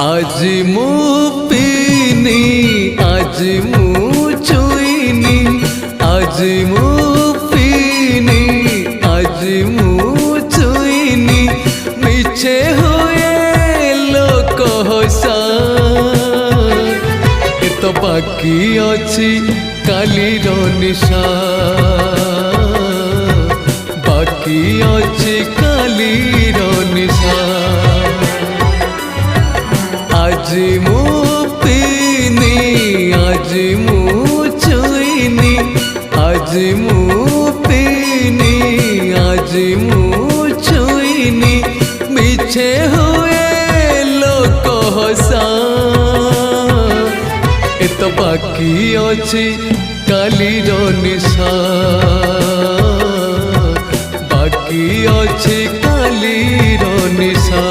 आज मु पीनी आज मु छुईनी आज मु पीनी आज मु छुईनी मिछे हुए लोक हसा ए तो बाकी अछि कालीर निशा बाकी अछि कालीर निशा आज मु पीनी आज मु छुईनी आज मु पीनी आज मु छुईनी मिछे हुए लोक हसा ए तो बाकी अछि कालीर निशा बाकी अछि कालीर निशा।